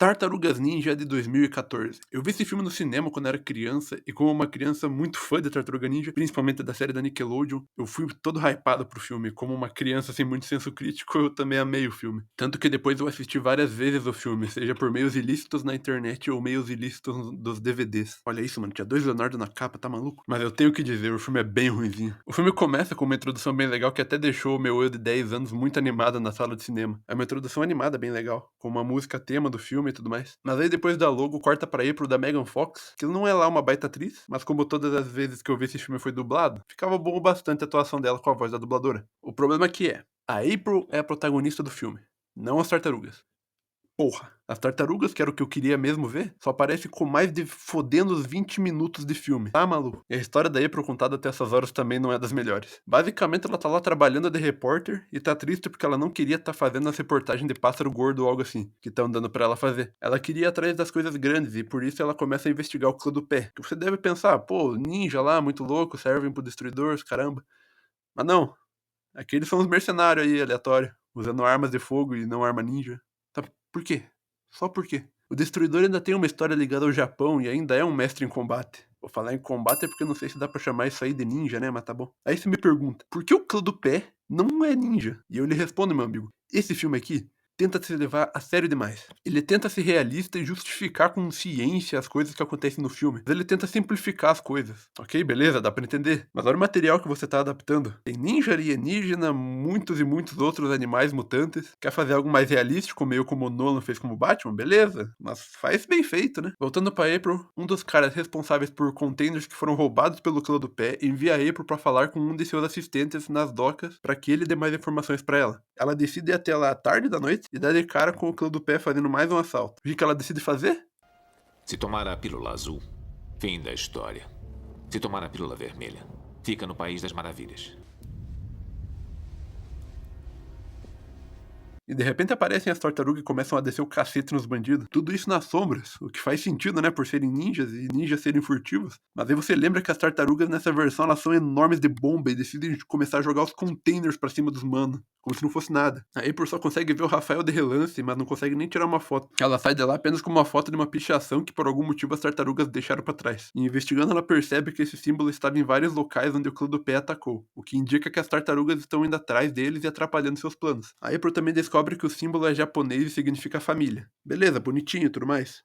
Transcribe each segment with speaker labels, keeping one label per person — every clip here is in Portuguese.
Speaker 1: Tartarugas Ninja de 2014. Eu vi esse filme no cinema quando era criança, e como uma criança muito fã de Tartaruga Ninja, principalmente da série da Nickelodeon, eu fui todo hypado pro filme. Como uma criança sem muito senso crítico, eu também amei o filme. Tanto que depois eu assisti várias vezes o filme, seja por meios ilícitos na internet ou meios ilícitos dos DVDs. Olha isso, mano, tinha 2 Leonardo na capa, tá maluco? Mas eu tenho que dizer, o filme é bem ruinzinho. O filme começa com uma introdução bem legal que até deixou o meu eu de 10 anos muito animado na sala de cinema. É uma introdução animada bem legal, com uma música tema do filme e tudo mais. Mas aí depois da logo corta pra April da Megan Fox, que não é lá uma baita atriz, mas como todas as vezes que eu vi esse filme foi dublado, ficava bom bastante a atuação dela com a voz da dubladora. O problema aqui é, a April é a protagonista do filme, não as tartarugas. Porra, as tartarugas, que era o que eu queria mesmo ver, só aparece com mais de fodendo os 20 minutos de filme. Tá, maluco? E a história da April contada até essas horas também não é das melhores. Basicamente, ela tá lá trabalhando de repórter e tá triste porque ela não queria tá fazendo as reportagens de pássaro gordo ou algo assim, que estão dando pra ela fazer. Ela queria ir atrás das coisas grandes e por isso ela começa a investigar o clã do pé. Que você deve pensar, pô, ninja lá, muito louco, servem pro destruidor, caramba. Mas não, aqueles são os mercenários aí, aleatório, usando armas de fogo e não arma ninja. Tá, por quê? Só por quê? O Destruidor ainda tem uma história ligada ao Japão e ainda é um mestre em combate. Vou falar em combate é porque eu não sei se dá pra chamar isso aí de ninja, né? Mas tá bom. Aí você me pergunta, por que o clã do pé não é ninja? E eu lhe respondo, meu amigo, esse filme aqui tenta se levar a sério demais. Ele tenta ser realista e justificar com ciência as coisas que acontecem no filme. Mas ele tenta simplificar as coisas. Ok, beleza, dá pra entender. Mas olha o material que você tá adaptando. Tem ninja alienígena, muitos e muitos outros animais mutantes. Quer fazer algo mais realístico, meio como o Nolan fez como Batman? Beleza. Mas faz bem feito, né? Voltando pra April, um dos caras responsáveis por containers que foram roubados pelo clã do pé envia a April pra falar com um de seus assistentes nas docas pra que ele dê mais informações pra ela. Ela decide ir até lá à tarde da noite e dá de cara com o clã do pé fazendo mais um assalto. O que ela decide fazer?
Speaker 2: Se tomar a pílula azul, fim da história. Se tomar a pílula vermelha, fica no País das Maravilhas.
Speaker 1: E de repente aparecem as tartarugas e começam a descer o cacete nos bandidos. Tudo isso nas sombras, o que faz sentido, né, por serem ninjas e ninjas serem furtivos. Mas aí você lembra que as tartarugas nessa versão elas são enormes de bomba e decidem começar a jogar os containers pra cima dos manos, como se não fosse nada. A April só consegue ver o Rafael de relance, mas não consegue nem tirar uma foto. Ela sai de lá apenas com uma foto de uma pichação que por algum motivo as tartarugas deixaram pra trás. E investigando ela percebe que esse símbolo estava em vários locais onde o clã do pé atacou, o que indica que as tartarugas estão indo atrás deles e atrapalhando seus planos. A April também descobre que o símbolo é japonês e significa família. Beleza, bonitinho e tudo mais.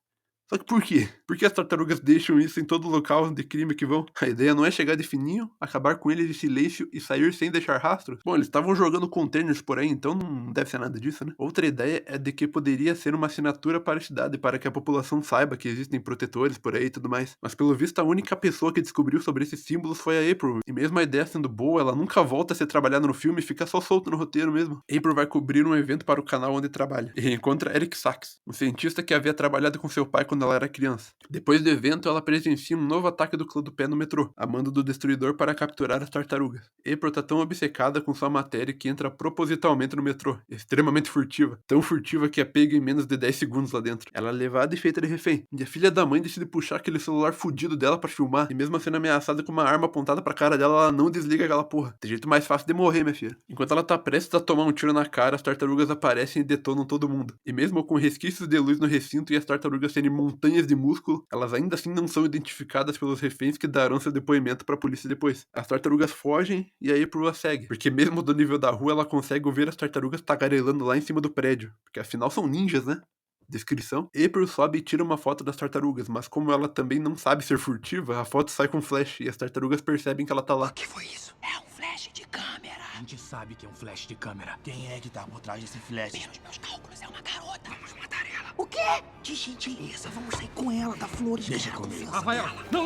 Speaker 1: Só que por quê? Por que as tartarugas deixam isso em todo local de crime que vão? A ideia não é chegar de fininho, acabar com eles em silêncio e sair sem deixar rastros? Bom, eles estavam jogando containers por aí, então não deve ser nada disso, né? Outra ideia é de que poderia ser uma assinatura para a cidade, para que a população saiba que existem protetores por aí e tudo mais. Mas pelo visto a única pessoa que descobriu sobre esses símbolos foi a April. E mesmo a ideia sendo boa, ela nunca volta a ser trabalhada no filme e fica só solta no roteiro mesmo. April vai cobrir um evento para o canal onde trabalha. E encontra Eric Sachs, um cientista que havia trabalhado com seu pai quando ela era criança. Depois do evento, ela presencia um novo ataque do clã do pé no metrô, a mando do Destruidor para capturar as tartarugas. April tá tão obcecada com sua matéria que entra propositalmente no metrô, extremamente furtiva, tão furtiva que é pega em menos de 10 segundos lá dentro. Ela é levada e feita de refém, e a filha da mãe decide puxar aquele celular fudido dela pra filmar, e mesmo sendo ameaçada com uma arma apontada pra cara dela, ela não desliga aquela porra. Tem jeito mais fácil de morrer, minha filha. Enquanto ela tá prestes a tomar um tiro na cara, as tartarugas aparecem e detonam todo mundo. E mesmo com resquícios de luz no recinto e as tartarugas serem montanhas de músculo, elas ainda assim não são identificadas pelos reféns que darão seu depoimento pra polícia depois. As tartarugas fogem e a April a segue, porque mesmo do nível da rua ela consegue ouvir as tartarugas tagarelando lá em cima do prédio, porque afinal são ninjas, né? Descrição. April sobe e tira uma foto das tartarugas, mas como ela também não sabe ser furtiva, a foto sai com flash e as tartarugas percebem que ela tá lá.
Speaker 3: O que foi isso? É um flash de câmera.
Speaker 4: A gente sabe que é um flash de câmera. Quem é que tá por trás desse flash?
Speaker 3: Pelos meus cálculos, é uma garota.
Speaker 4: Vamos matar ela.
Speaker 3: O quê? De gentileza, vamos sair com ela, dá flores.
Speaker 4: Deixa comigo.
Speaker 3: Rafael,
Speaker 4: Não.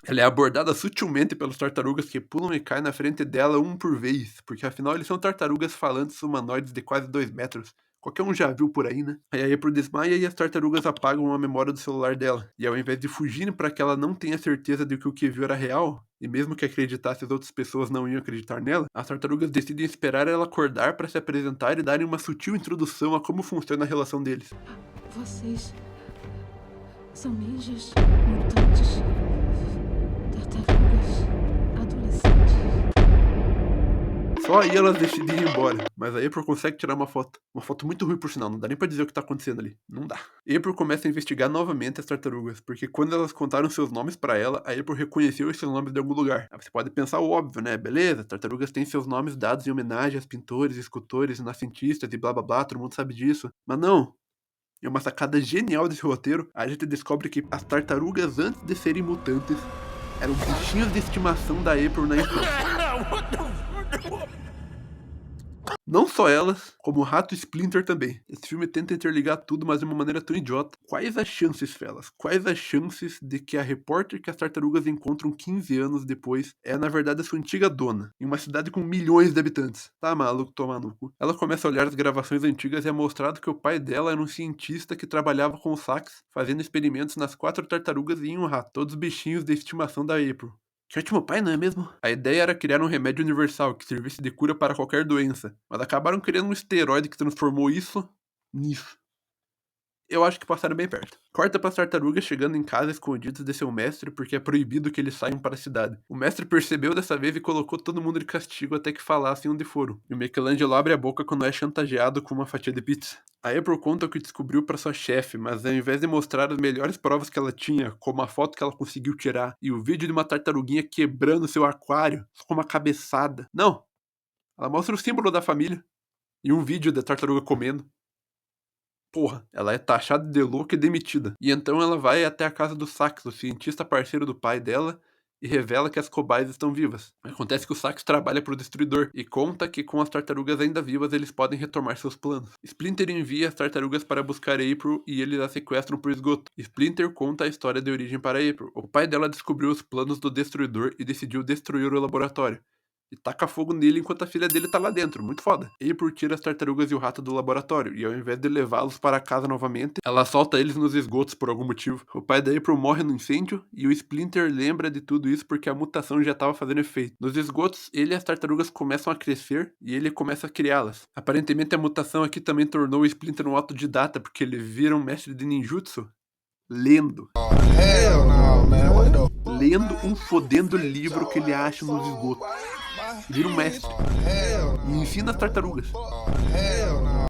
Speaker 1: Ela é abordada sutilmente pelas tartarugas que pulam e caem na frente dela um por vez, porque afinal eles são tartarugas falantes humanoides de quase 2 metros. Qualquer um já viu por aí, né? Aí a April desmaia e as tartarugas apagam a memória do celular dela. E ao invés de fugirem para que ela não tenha certeza de que o que viu era real, e mesmo que acreditasse as outras pessoas não iam acreditar nela, as tartarugas decidem esperar ela acordar para se apresentar e darem uma sutil introdução a como funciona a relação deles.
Speaker 5: Vocês são ninjas, mutantes, tartarugas, adolescentes.
Speaker 1: Só aí elas decidem ir embora, mas a April consegue tirar uma foto. Uma foto muito ruim, por sinal, não dá nem pra dizer o que tá acontecendo ali. Não dá. April começa a investigar novamente as tartarugas, porque quando elas contaram seus nomes pra ela, a April reconheceu esses nomes de algum lugar. Aí você pode pensar o óbvio, né? Beleza, tartarugas têm seus nomes dados em homenagem a pintores, escultores, renascentistas e blá blá blá, todo mundo sabe disso. Mas não. É uma sacada genial desse roteiro. A gente descobre que as tartarugas, antes de serem mutantes, eram bichinhos de estimação da April na infância. Não só elas, como o rato Splinter também. Esse filme tenta interligar tudo, mas de uma maneira tão idiota. Quais as chances, Felas? Quais as chances de que a repórter que as tartarugas encontram 15 anos depois é, na verdade, a sua antiga dona, em uma cidade com milhões de habitantes? Tá maluco, tomar no cu. Ela começa a olhar as gravações antigas e é mostrado que o pai dela era um cientista que trabalhava com o Sax, fazendo experimentos nas 4 tartarugas e em um rato, todos bichinhos de estimação da April. Que ótimo pai, não é mesmo? A ideia era criar um remédio universal que servisse de cura para qualquer doença, mas acabaram criando um esteroide que transformou isso nisso. Eu acho que passaram bem perto. Corta para as tartarugas chegando em casa escondidas de seu mestre porque é proibido que eles saiam para a cidade. O mestre percebeu dessa vez e colocou todo mundo de castigo até que falassem onde foram. E o Michelangelo abre a boca quando é chantageado com uma fatia de pizza. A April conta o que descobriu para sua chefe, mas ao invés de mostrar as melhores provas que ela tinha, como a foto que ela conseguiu tirar e o vídeo de uma tartaruguinha quebrando seu aquário com uma cabeçada, não. Ela mostra o símbolo da família e um vídeo da tartaruga comendo. Porra, ela é taxada de louca e demitida. E então ela vai até a casa do Sax, o cientista parceiro do pai dela, e revela que as cobaias estão vivas. Acontece que o Sax trabalha para o Destruidor e conta que com as tartarugas ainda vivas eles podem retomar seus planos. Splinter envia as tartarugas para buscar April e eles a sequestram por esgoto. Splinter conta a história de origem para April. O pai dela descobriu os planos do Destruidor e decidiu destruir o laboratório. E taca fogo nele enquanto a filha dele tá lá dentro, muito foda. April tira as tartarugas e o rato do laboratório, e ao invés de levá-los para casa novamente, ela solta eles nos esgotos por algum motivo. O pai da April morre no incêndio, e o Splinter lembra de tudo isso porque a mutação já estava fazendo efeito. Nos esgotos, ele e as tartarugas começam a crescer, e ele começa a criá-las. Aparentemente a mutação aqui também tornou o Splinter um autodidata, porque ele vira um mestre de ninjutsu lendo. Lendo um fodendo livro que ele acha nos esgotos. Vira um mestre. E ensina as tartarugas.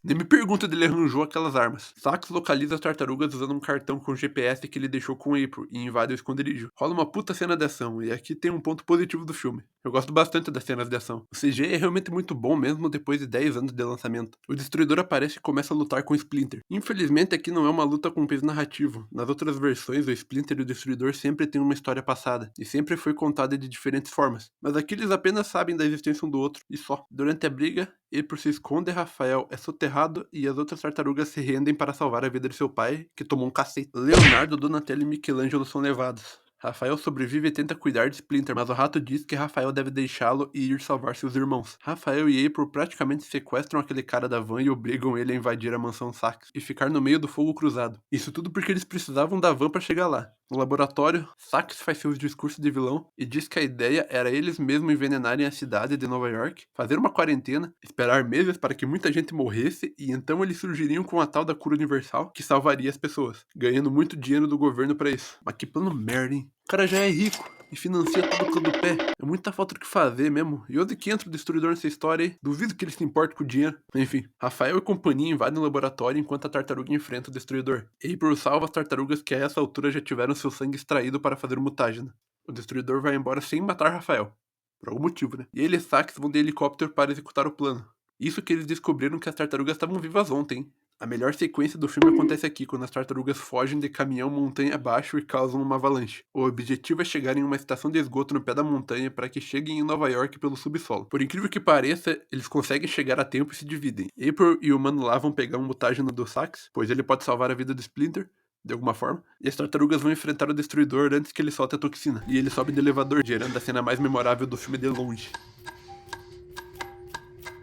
Speaker 1: Nem me pergunta onde ele arranjou aquelas armas. Sax localiza as tartarugas usando um cartão com GPS que ele deixou com April e invade o esconderijo. Rola uma puta cena de ação, e aqui tem um ponto positivo do filme. Eu gosto bastante das cenas de ação. O CG é realmente muito bom mesmo depois de 10 anos de lançamento. O Destruidor aparece e começa a lutar com o Splinter. Infelizmente aqui não é uma luta com peso narrativo. Nas outras versões, o Splinter e o Destruidor sempre têm uma história passada, e sempre foi contada de diferentes formas. Mas aqui eles apenas sabem da existência um do outro, e só. Durante a briga, April se esconde, Rafael é soterrado e as outras tartarugas se rendem para salvar a vida de seu pai, que tomou um cacete. Leonardo, Donatello e Michelangelo são levados. Rafael sobrevive e tenta cuidar de Splinter, mas o rato diz que Rafael deve deixá-lo e ir salvar seus irmãos. Rafael e April praticamente sequestram aquele cara da van e obrigam ele a invadir a mansão Sax e ficar no meio do fogo cruzado. Isso tudo porque eles precisavam da van para chegar lá. No laboratório, Sax faz seus discursos de vilão e diz que a ideia era eles mesmos envenenarem a cidade de Nova York, fazer uma quarentena, esperar meses para que muita gente morresse e então eles surgiriam com a tal da cura universal que salvaria as pessoas, ganhando muito dinheiro do governo para isso. Mas que plano merda, hein? O cara já é rico e financia tudo do pé. É muita falta do que fazer mesmo. E onde que entra o Destruidor nessa história aí? Duvido que ele se importe com o dinheiro. Enfim, Rafael e companhia invadem o laboratório enquanto a tartaruga enfrenta o Destruidor. April salva as tartarugas que a essa altura já tiveram seu sangue extraído para fazer mutágena. O Destruidor vai embora sem matar Rafael. Por algum motivo, né? E ele e Sax vão de helicóptero para executar o plano. Isso que eles descobriram que as tartarugas estavam vivas ontem. A melhor sequência do filme acontece aqui, quando as tartarugas fogem de caminhão montanha abaixo e causam uma avalanche. O objetivo é chegar em uma estação de esgoto no pé da montanha para que cheguem em Nova York pelo subsolo. Por incrível que pareça, eles conseguem chegar a tempo e se dividem. April e o mano lá vão pegar um mutágeno do Sax, pois ele pode salvar a vida do Splinter, de alguma forma, e as tartarugas vão enfrentar o Destruidor antes que ele solte a toxina. E ele sobe no elevador, gerando a cena mais memorável do filme de longe.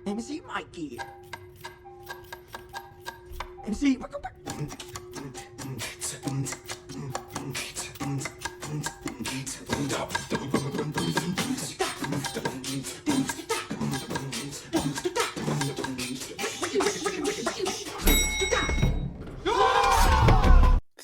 Speaker 3: MC Mikey. MC.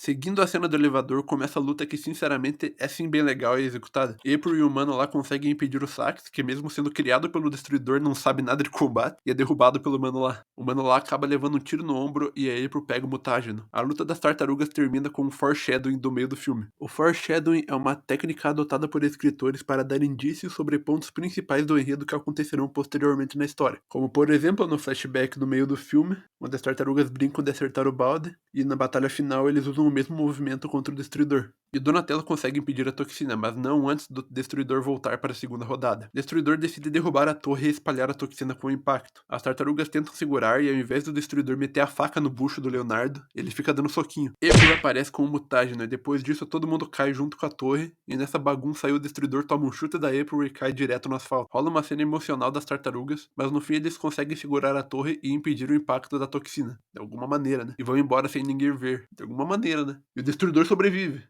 Speaker 1: Seguindo a cena do elevador, começa a luta que sinceramente é sim bem legal e executada. April e o Mano lá conseguem impedir o Sax, que mesmo sendo criado pelo Destruidor não sabe nada de combate, e é derrubado pelo Mano lá. O Mano lá acaba levando um tiro no ombro e a April pega o mutágeno. A luta das tartarugas termina com um foreshadowing do meio do filme. O foreshadowing é uma técnica adotada por escritores para dar indícios sobre pontos principais do enredo que acontecerão posteriormente na história. Como por exemplo no flashback do meio do filme, onde as tartarugas brincam de acertar o balde, e na batalha final eles usam o mesmo movimento contra o Destruidor. E Donatello consegue impedir a toxina, mas não antes do Destruidor voltar para a segunda rodada. Destruidor decide derrubar a torre e espalhar a toxina com o impacto. As tartarugas tentam segurar e ao invés do Destruidor meter a faca no bucho do Leonardo, ele fica dando soquinho. April aparece com o mutágeno e depois disso todo mundo cai junto com a torre, e nessa bagunça aí o Destruidor toma um chute da April e cai direto no asfalto. Rola uma cena emocional das tartarugas, mas no fim eles conseguem segurar a torre e impedir o impacto da toxina. De alguma maneira, né? E vão embora sem ninguém ver. De alguma maneira, né? E o Destruidor sobrevive.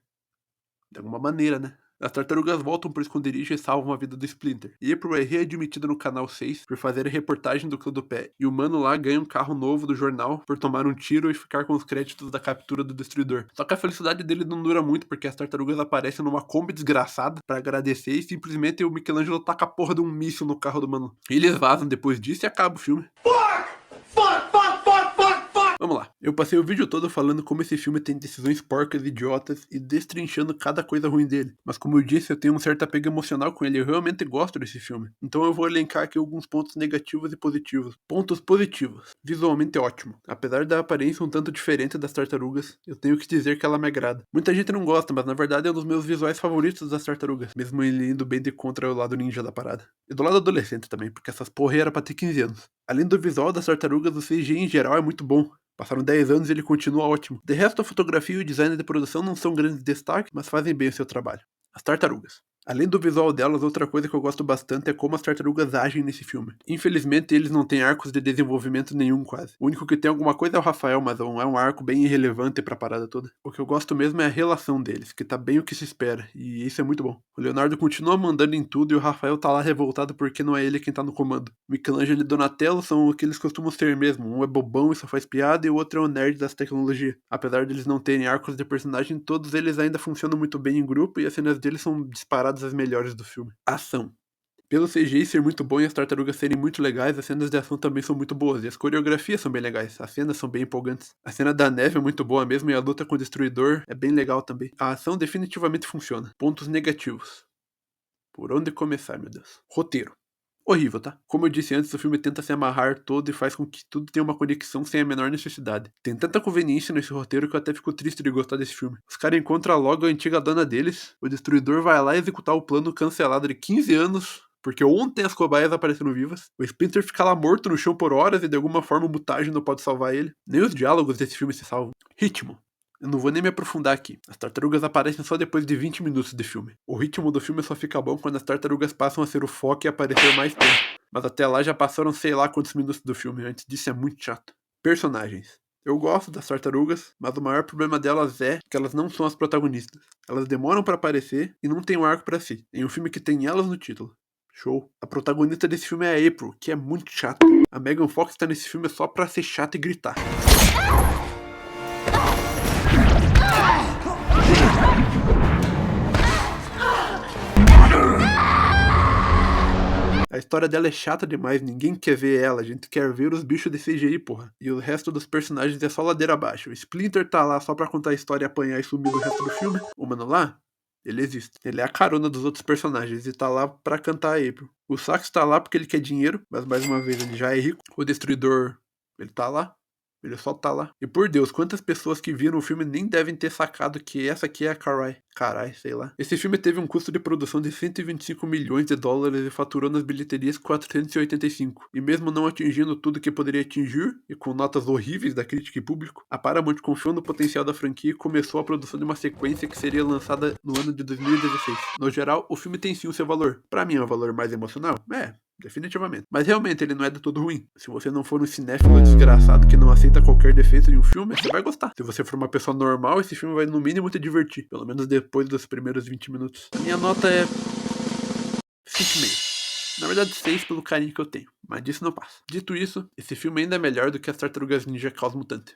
Speaker 1: De alguma maneira, né? As tartarugas voltam pro esconderijo e salvam a vida do Splinter. E April é readmitida no canal 6 por fazer a reportagem do Clã do Pé. E o Mano lá ganha um carro novo do jornal por tomar um tiro e ficar com os créditos da captura do Destruidor. Só que a felicidade dele não dura muito porque as tartarugas aparecem numa Kombi desgraçada pra agradecer e simplesmente o Michelangelo taca a porra de um míssil no carro do Mano. E eles vazam depois disso e acaba o filme. Vamos lá, eu passei o vídeo todo falando como esse filme tem decisões porcas e idiotas e destrinchando cada coisa ruim dele. Mas como eu disse, eu tenho um certo apego emocional com ele, eu realmente gosto desse filme. Então eu vou elencar aqui alguns pontos negativos e positivos. Pontos positivos. Visualmente ótimo. Apesar da aparência um tanto diferente das tartarugas, eu tenho que dizer que ela me agrada. Muita gente não gosta, mas na verdade é um dos meus visuais favoritos das tartarugas. Mesmo ele indo bem de contra o lado ninja da parada. E do lado adolescente também, porque essas porra era pra ter 15 anos. Além do visual das tartarugas, o CGI em geral é muito bom. Passaram 10 anos e ele continua ótimo. De resto, a fotografia e o design de produção não são grandes destaques, mas fazem bem o seu trabalho. As tartarugas. Além do visual delas, outra coisa que eu gosto bastante é como as tartarugas agem nesse filme. Infelizmente, eles não têm arcos de desenvolvimento nenhum quase. O único que tem alguma coisa é o Rafael, mas é um arco bem irrelevante pra parada toda. O que eu gosto mesmo é a relação deles, que tá bem o que se espera, e isso é muito bom. O Leonardo continua mandando em tudo e o Rafael tá lá revoltado porque não é ele quem tá no comando. Michelangelo e Donatello são o que eles costumam ser mesmo. Um é bobão e só faz piada e o outro é o nerd das tecnologias. Apesar de eles não terem arcos de personagem, todos eles ainda funcionam muito bem em grupo e as cenas deles são disparadas as melhores do filme. Ação. Pelo CGI ser muito bom e as tartarugas serem muito legais, as cenas de ação também são muito boas, e as coreografias são bem legais, as cenas são bem empolgantes. A cena da neve é muito boa mesmo, e a luta com o Destruidor é bem legal também. A ação definitivamente funciona. Pontos negativos. Por onde começar, meu Deus? Roteiro. Horrível, tá? Como eu disse antes, o filme tenta se amarrar todo e faz com que tudo tenha uma conexão sem a menor necessidade. Tem tanta conveniência nesse roteiro que eu até fico triste de gostar desse filme. Os caras encontram logo a antiga dona deles, o Destruidor vai lá executar o plano cancelado de 15 anos, porque ontem as cobaias apareceram vivas. O Splinter fica lá morto no chão por horas e de alguma forma o mutágeno não pode salvar ele. Nem os diálogos desse filme se salvam. Ritmo. Eu não vou nem me aprofundar aqui. As tartarugas aparecem só depois de 20 minutos de filme. O ritmo do filme só fica bom quando as tartarugas passam a ser o foco e aparecer mais tempo. Mas até lá já passaram sei lá quantos minutos do filme. Antes disso é muito chato. Personagens. Eu gosto das tartarugas, mas o maior problema delas é que elas não são as protagonistas. Elas demoram pra aparecer e não tem um arco pra si. Em um filme que tem elas no título. Show. A protagonista desse filme é a April, que é muito chata. A Megan Fox tá nesse filme só pra ser chata e gritar. A história dela é chata demais, ninguém quer ver ela, a gente quer ver os bichos de CGI, porra. E o resto dos personagens é só ladeira abaixo. O Splinter tá lá só pra contar a história e apanhar e sumir do resto do filme. O Mano lá, ele existe. Ele é a carona dos outros personagens e tá lá pra cantar a April. O Sax tá lá porque ele quer dinheiro, mas mais uma vez ele já é rico. O Destruidor, ele tá lá. Ele só tá lá. E por Deus, quantas pessoas que viram o filme nem devem ter sacado que essa aqui é a Karai. Carai, sei lá. Esse filme teve um custo de produção de 125 milhões de dólares e faturou nas bilheterias 485. E mesmo não atingindo tudo que poderia atingir, e com notas horríveis da crítica e público, a Paramount confiou no potencial da franquia e começou a produção de uma sequência que seria lançada no ano de 2016. No geral, o filme tem sim o seu valor. Pra mim é um valor mais emocional? Definitivamente. Mas realmente ele não é de todo ruim. Se você não for um cinéfilo desgraçado que não aceita qualquer defeito de um filme, você vai gostar. Se você for uma pessoa normal, esse filme vai no mínimo te divertir. Pelo menos depois dos primeiros 20 minutos. A minha nota é 5,5. Na verdade 6 pelo carinho que eu tenho. Mas disso não passa. Dito isso, esse filme ainda é melhor do que as Tartarugas Ninja Caos Mutante.